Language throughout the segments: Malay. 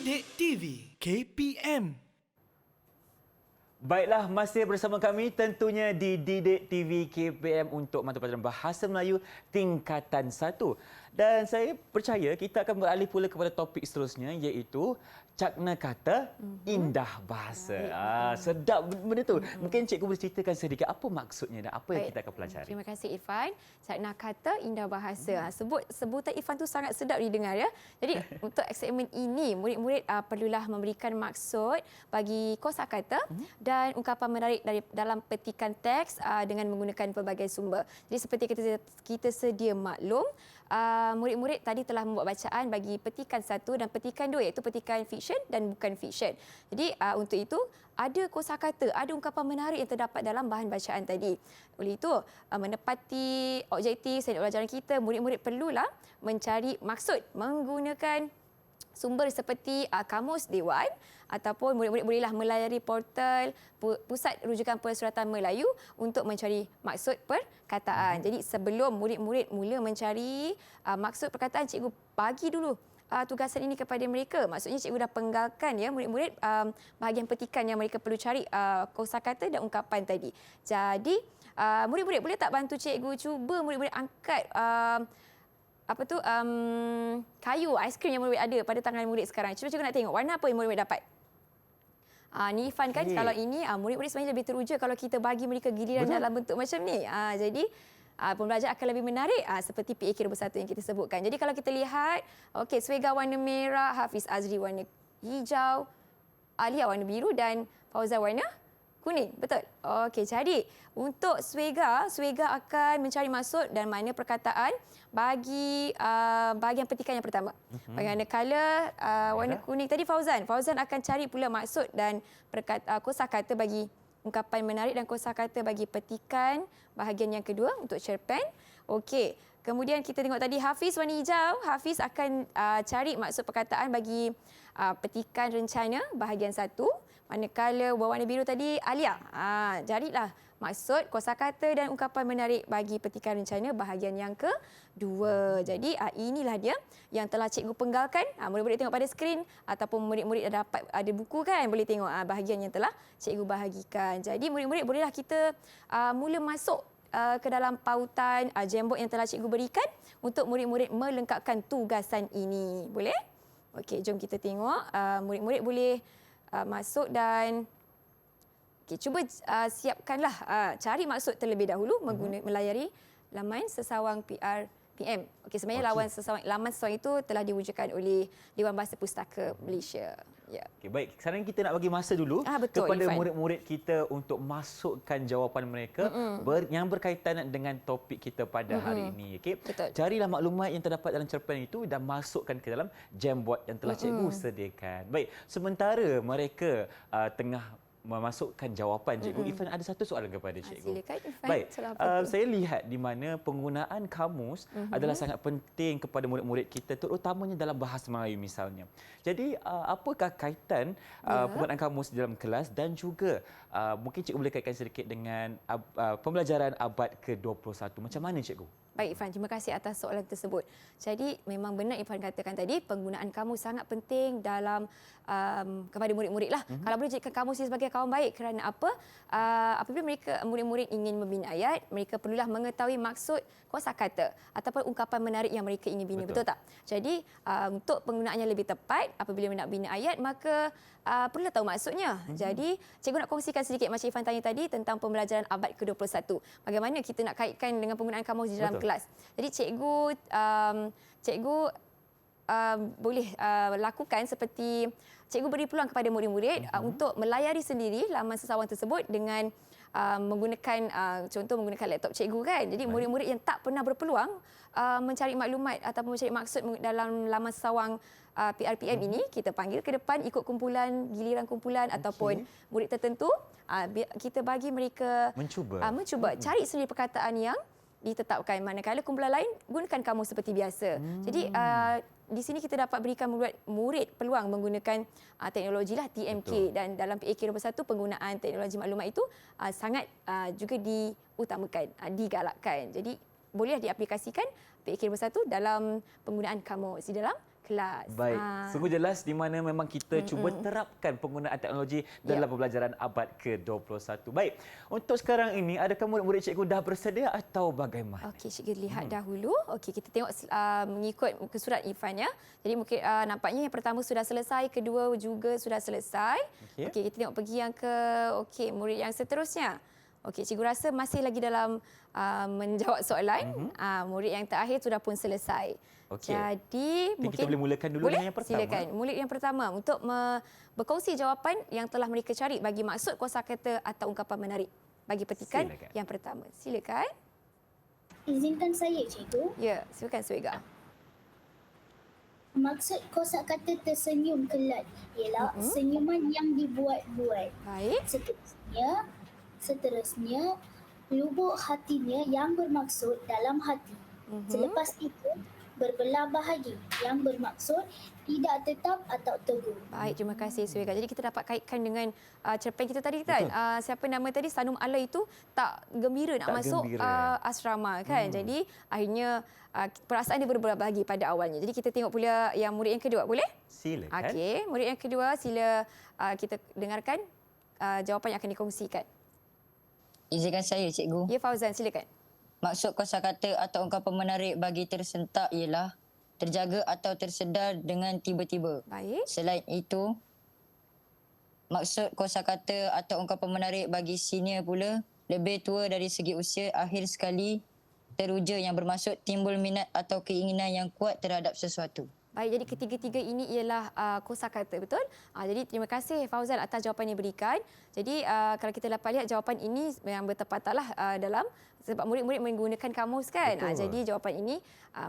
Didik TV KPM. Baiklah, masih bersama kami tentunya di Didik TV KPM untuk mata pelajaran Bahasa Melayu tingkatan 1. Dan saya percaya kita akan beralih pula kepada topik seterusnya iaitu cakna kata indah bahasa. Sedap benda tu. Mungkin cikgu boleh ceritakan sedikit apa maksudnya dan apa yang kita akan pelajari. Terima kasih Irfan. Cakna kata indah bahasa. Sebutan Irfan tu sangat sedap didengar ya. Jadi untuk segmen ini murid-murid perlulah memberikan maksud bagi kosakata dan ungkapan menarik dari dalam petikan teks dengan menggunakan pelbagai sumber. Jadi seperti kita sedia maklum, murid-murid tadi telah membuat bacaan bagi petikan 1 dan petikan 2 iaitu petikan fiksyen dan bukan fiksyen. Jadi untuk itu ada kosakata, ada ungkapan menarik yang terdapat dalam bahan bacaan tadi. Oleh itu menepati objektif standard pelajaran kita, murid-murid perlulah mencari maksud menggunakan sumber seperti Kamus Dewan ataupun murid-murid bolehlah melayari portal Pusat Rujukan Persuratan Melayu untuk mencari maksud perkataan. Jadi sebelum murid-murid mula mencari maksud perkataan, cikgu bagi dulu tugasan ini kepada mereka. Maksudnya cikgu dah penggalkan ya murid-murid bahagian petikan yang mereka perlu cari kosakata dan ungkapan tadi. Jadi murid-murid boleh tak bantu cikgu cuba murid-murid angkat kayu aiskrim yang murid ada pada tangan murid sekarang. Cuba cikgu nak tengok warna apa yang murid dapat. Ni Irfan kan, kalau ini murid-murid sebenarnya lebih teruja kalau kita bagi mereka giliran dalam bentuk macam ni. Jadi pembelajaran akan lebih menarik seperti PAK nombor 1 yang kita sebutkan. Jadi kalau kita lihat, okey, Swega warna merah, Hafiz Azri warna hijau, Alia warna biru dan Fauzan warna kuning. Betul? Okey, jadi untuk Swega akan mencari maksud dan makna perkataan bagi bahagian petikan yang pertama. Bagaimana color warna kuning tadi Fauzan akan cari pula maksud dan kosakata bagi ungkapan menarik dan kosakata bagi petikan bahagian yang kedua untuk cerpen. Okey. Kemudian kita tengok tadi Hafiz warna hijau. Hafiz akan cari maksud perkataan bagi petikan rencana bahagian 1. Manakala berwarna biru tadi Alia. Carilah maksud kosakata dan ungkapan menarik bagi petikan rencana bahagian yang kedua. Jadi inilah dia yang telah cikgu penggalkan. Murid-murid tengok pada skrin ataupun murid-murid dah dapat ada buku kan, boleh tengok bahagian yang telah cikgu bahagikan. Jadi murid-murid bolehlah kita mula masuk ke dalam pautan Jamboard yang telah cikgu berikan untuk murid-murid melengkapkan tugasan ini. Boleh? Okey, jom kita tengok. Murid-murid boleh masuk dan cuba siapkanlah cari maksud terlebih dahulu melayari laman Sesawang PRPM. Okey, sebenarnya laman Sesawang itu telah diwujudkan oleh Dewan Bahasa Pustaka Malaysia. Ya. Okay, baik, sekarang kita nak bagi masa dulu kepada murid-murid kita untuk masukkan jawapan mereka yang berkaitan dengan topik kita pada hari ini. Okay? Carilah maklumat yang terdapat dalam cerpen itu dan masukkan ke dalam Jamboard yang telah cikgu sediakan. Baik, sementara mereka tengah memasukkan jawapan cikgu, Irfan ada satu soalan kepada cikgu. Silakan Irfan. Baik, saya lihat di mana penggunaan kamus adalah sangat penting kepada murid-murid kita, terutamanya dalam bahasa Melayu misalnya. Jadi apakah kaitan penggunaan kamus di dalam kelas dan juga mungkin cikgu boleh kaitkan sedikit dengan pembelajaran abad ke-21. Macam mana cikgu? Baik Irfan, terima kasih atas soalan tersebut. Jadi memang benar Irfan katakan tadi, penggunaan kamus sangat penting dalam kepada murid-murid lah. Kalau boleh jadikan kamus ini sebagai kawan baik, kerana apa? Apabila murid-murid ingin membina ayat, mereka perlulah mengetahui maksud kosakata ataupun ungkapan menarik yang mereka ingin bina. Betul tak? Jadi untuk penggunaannya lebih tepat, apabila nak bina ayat, maka perlulah tahu maksudnya. Jadi cikgu nak kongsikan sedikit macam Irfan tanya tadi tentang pembelajaran abad ke-21. Bagaimana kita nak kaitkan dengan penggunaan kamus di dalam kelas. Jadi cikgu boleh lakukan seperti cikgu beri peluang kepada murid-murid untuk melayari sendiri laman Sesawang tersebut dengan menggunakan contoh menggunakan laptop cikgu kan. Jadi murid-murid yang tak pernah berpeluang mencari maklumat ataupun mencari maksud dalam laman Sesawang PRPM ini, kita panggil ke depan ikut giliran kumpulan ataupun murid tertentu, kita bagi mereka mencuba cari sendiri perkataan yang ditetapkan. Manakala kumpulan lain gunakan kamus seperti biasa. Jadi di sini kita dapat berikan murid peluang menggunakan teknologi lah TMK. Dan dalam PAK nombor 1 penggunaan teknologi maklumat itu sangat juga diutamakan, digalakkan. Jadi boleh diaplikasikan PAK nombor 1 dalam penggunaan kamus di dalam kelas. Baik, sungguh jelas di mana memang kita cuba terapkan penggunaan teknologi dalam pembelajaran abad ke-21. Baik, untuk sekarang ini adakah murid-murid cikgu dah bersedia atau bagaimana? Okey, cikgu lihat dahulu. Okey, kita tengok mengikut muka surat Irfan ya. Jadi mungkin nampaknya yang pertama sudah selesai, kedua juga sudah selesai. Okey, kita tengok pergi yang murid yang seterusnya. Okey, cikgu rasa masih lagi dalam menjawab soalan. Murid yang terakhir sudah pun selesai. Okey. Jadi mungkin kita boleh mulakan dulu dengan yang pertama. Silakan. Murid yang pertama untuk berkongsi jawapan yang telah mereka cari bagi maksud kosakata atau ungkapan menarik. Bagi petikan yang pertama. Silakan. Izinkan saya, cikgu. Ya, silakan Swega. Maksud kosakata tersenyum kelak ialah senyuman yang dibuat-buat. Baik. Seterusnya, lubuk hatinya yang bermaksud dalam hati. Selepas itu, berbelah bahagi yang bermaksud tidak tetap atau teguh. Baik, terima kasih Swega. Jadi kita dapat kaitkan dengan cerpen kita tadi kan. Siapa nama tadi? Sanum Ala itu tak gembira nak masuk asrama kan. Jadi akhirnya perasaan dia berbelah bahagi pada awalnya. Jadi kita tengok pula yang murid yang kedua, boleh? Silakan. Okey, murid yang kedua sila kita dengarkan jawapan yang akan dikongsikan. Izinkan saya, cikgu. Ya, Fauzan, silakan. Maksud kosakata atau ungkapan menarik bagi tersentak ialah terjaga atau tersedar dengan tiba-tiba. Baik. Selain itu, maksud kosakata atau ungkapan menarik bagi senior pula lebih tua dari segi usia, akhir sekali teruja yang bermaksud timbul minat atau keinginan yang kuat terhadap sesuatu. Baik, jadi ketiga-tiga ini ialah kosakata, betul? Jadi terima kasih Fauzal atas jawapan yang diberikan. Jadi kalau kita dapat lihat jawapan ini yang bertepatlah dalam sebab murid-murid menggunakan kamus kan. Jadi jawapan ini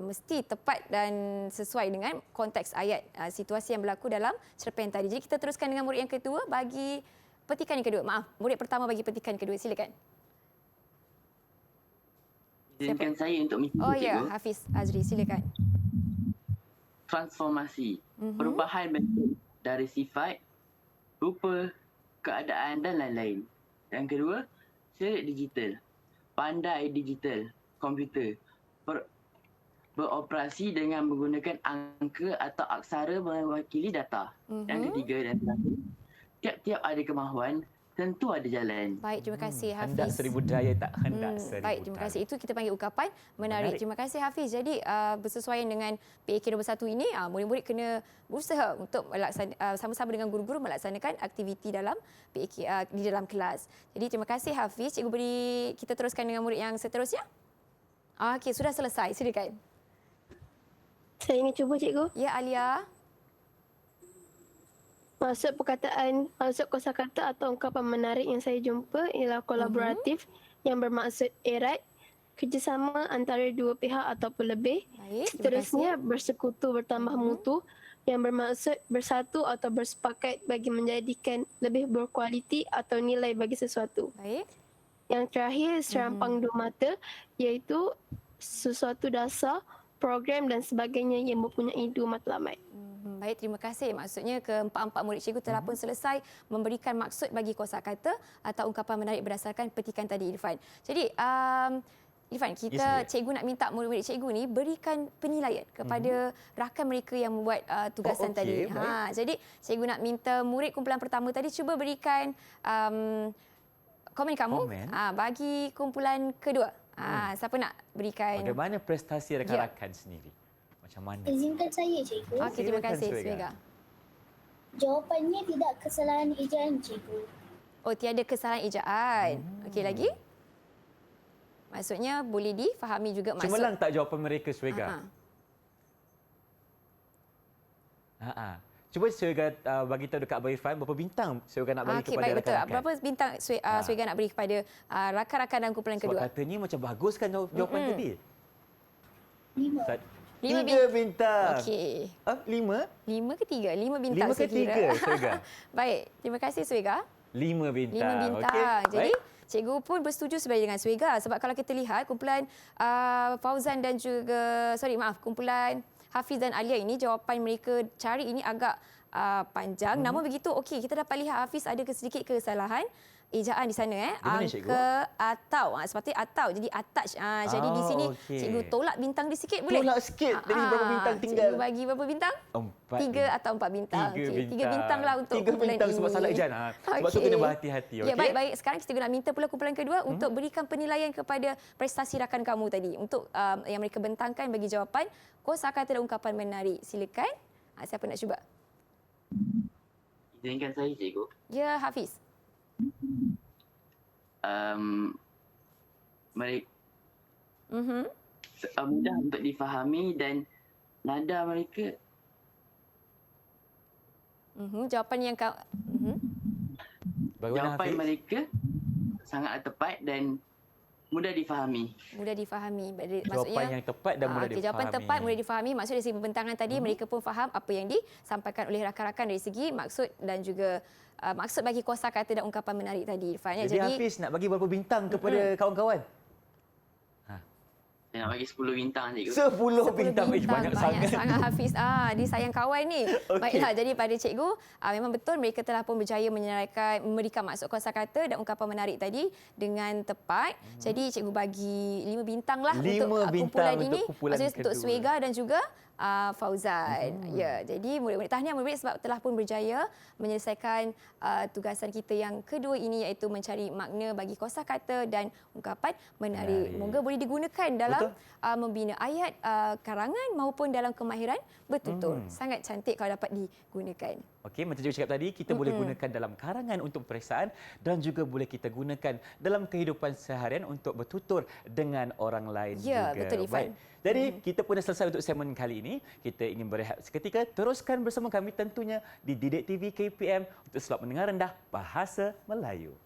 mesti tepat dan sesuai dengan konteks ayat situasi yang berlaku dalam cerpen tadi. Jadi kita teruskan dengan murid yang kedua bagi petikan yang kedua. Maaf, murid pertama bagi petikan kedua. Silakan. Izinkan saya untuk mengikuti, Oh ya, Hafiz Azri, silakan. Transformasi, perubahan bentuk dari sifat, rupa, keadaan dan lain-lain. Yang kedua, selit digital, pandai digital, komputer, beroperasi dengan menggunakan angka atau aksara mewakili data. Yang ketiga dan terakhir, tiap-tiap ada kemahuan, tentu ada jalan. Baik, terima kasih Hafiz. Hendak seribu daya tak hendak seribu Baik, terima kasih. Itu kita panggil ungkapan menarik. Terima kasih Hafiz. Jadi bersesuaian dengan PAK 21 ini, murid-murid kena berusaha untuk sama-sama dengan guru-guru melaksanakan aktiviti dalam PAK di dalam kelas. Jadi terima kasih Hafiz. Cikgu kita teruskan dengan murid yang seterusnya. Okey, sudah selesai. Silakan. Saya ingin cuba, cikgu. Ya, Alia. Maksud kosakata atau ungkapan menarik yang saya jumpa ialah kolaboratif yang bermaksud erat, kerjasama antara dua pihak ataupun lebih. Baik, seterusnya, bersekutu bertambah mutu yang bermaksud bersatu atau bersepakat bagi menjadikan lebih berkualiti atau nilai bagi sesuatu. Baik. Yang terakhir, serampang dua mata iaitu sesuatu dasar, program dan sebagainya yang mempunyai dua matlamat. Baik, terima kasih. Maksudnya keempat-empat murid cikgu telah pun selesai memberikan maksud bagi kosakata atau ungkapan menarik berdasarkan petikan tadi Irfan. Jadi Irfan, cikgu nak minta murid-murid cikgu ni berikan penilaian kepada rakan mereka yang membuat tugasan tadi. Jadi cikgu nak minta murid kumpulan pertama tadi cuba berikan komen kamu bagi kumpulan kedua. Siapa nak berikan? Bagaimana prestasi rakan-rakan sendiri? Macam mana? Izinkan saya, cikgu. Okey, terima kasih Swega. Jawapannya tidak kesalahan ejaan, cikgu. Oh, tiada kesalahan ejaan. Okey, lagi? Maksudnya boleh difahami juga maksud. Cemerlang tak jawapan mereka, Swega? Cuba Swega bagi tahu dekat Abang Irfan berapa bintang Swega nak bagi kepada rakan-rakan. Berapa bintang Swega nak beri kepada rakan-rakan dalam kumpulan kedua? Sebab katanya macam bagus kan jawapan tadi. 5. 3 bintang. Okey. 5? 5 ke 3? 5 bintang 5 ke 3, Swega? Baik, terima kasih Swega. 5 bintang. 5 bintang. Okay. Jadi, cikgu pun bersetuju sebenarnya dengan Swega sebab kalau kita lihat kumpulan Fauzan dan juga kumpulan Hafiz dan Alia ini jawapan mereka cari ini agak panjang. Namun begitu, okey, kita dapat lihat Hafiz ada sedikit kesalahan. ejaan di sana Di mana, cikgu? angka atau seperti atau jadi attach. Jadi di sini okey. cikgu tolak bintang dia sikit boleh? Tolak sikit. Jadi berapa bintang tinggal? Cikgu bagi berapa bintang? 4. 3 atau 4 bintang. Okey, 3 bintang lah untuk 3 kumpulan bintang ini. sebab salah ejaan. Sebab tu Okey. kena berhati-hati. Ya, baik. Sekarang kita nak minta pula kumpulan kedua untuk berikan penilaian kepada prestasi rakan kamu tadi untuk yang mereka bentangkan bagi jawapan kosakata dan ungkapan menarik. Silakan. Siapa nak cuba? Izinkan saya, cikgu. Ya, Hafiz. Mereka Mhm. mudah untuk difahami dan nada mereka Jawapan yang kau Bagaimana, jawapan Hafiz? mereka sangat tepat dan mudah difahami. mudah difahami. Jawapan yang tepat dan mudah difahami. Jawapan tepat mudah difahami. Maksud dari segi pembentangan tadi mereka pun faham apa yang disampaikan oleh rakan-rakan dari segi maksud dan juga maksud bagi kosakata dan ungkapan menarik tadi. Irfan, ya. Jadi Hafiz nak bagi berapa bintang kepada kawan-kawan? Saya nak bagi 10 bintang, cikgu. 10 bintang. Banyak sangat. Hafiz. Dia sayang kawan ni. Okey. Baiklah, jadi pada cikgu, memang betul mereka telah pun berjaya memberikan maksud kosakata dan ungkapan menarik tadi dengan tepat. Jadi cikgu bagi 5 bintang lah 5 untuk bintang kumpulan untuk ini. kumpulan Maksudnya untuk kedua. Swega dan juga Fauzan. Ya, jadi murid-murid tahniah murid sebab telah pun berjaya menyelesaikan tugasan kita yang kedua ini iaitu mencari makna bagi kosakata dan ungkapan menarik. Moga boleh digunakan dalam membina ayat karangan maupun dalam kemahiran bertutur. Sangat cantik kalau dapat digunakan. Okey, macam cikgu cakap tadi, kita boleh gunakan dalam karangan untuk periksaan dan juga boleh kita gunakan dalam kehidupan seharian untuk bertutur dengan orang lain Ya, juga. betul, Irfan. Baik. Jadi, kita pun dah selesai untuk segmen kali ini. Kita ingin berehat seketika. Teruskan bersama kami tentunya di Didik TV KPM untuk Sebab Mendengar Rendah Bahasa Melayu.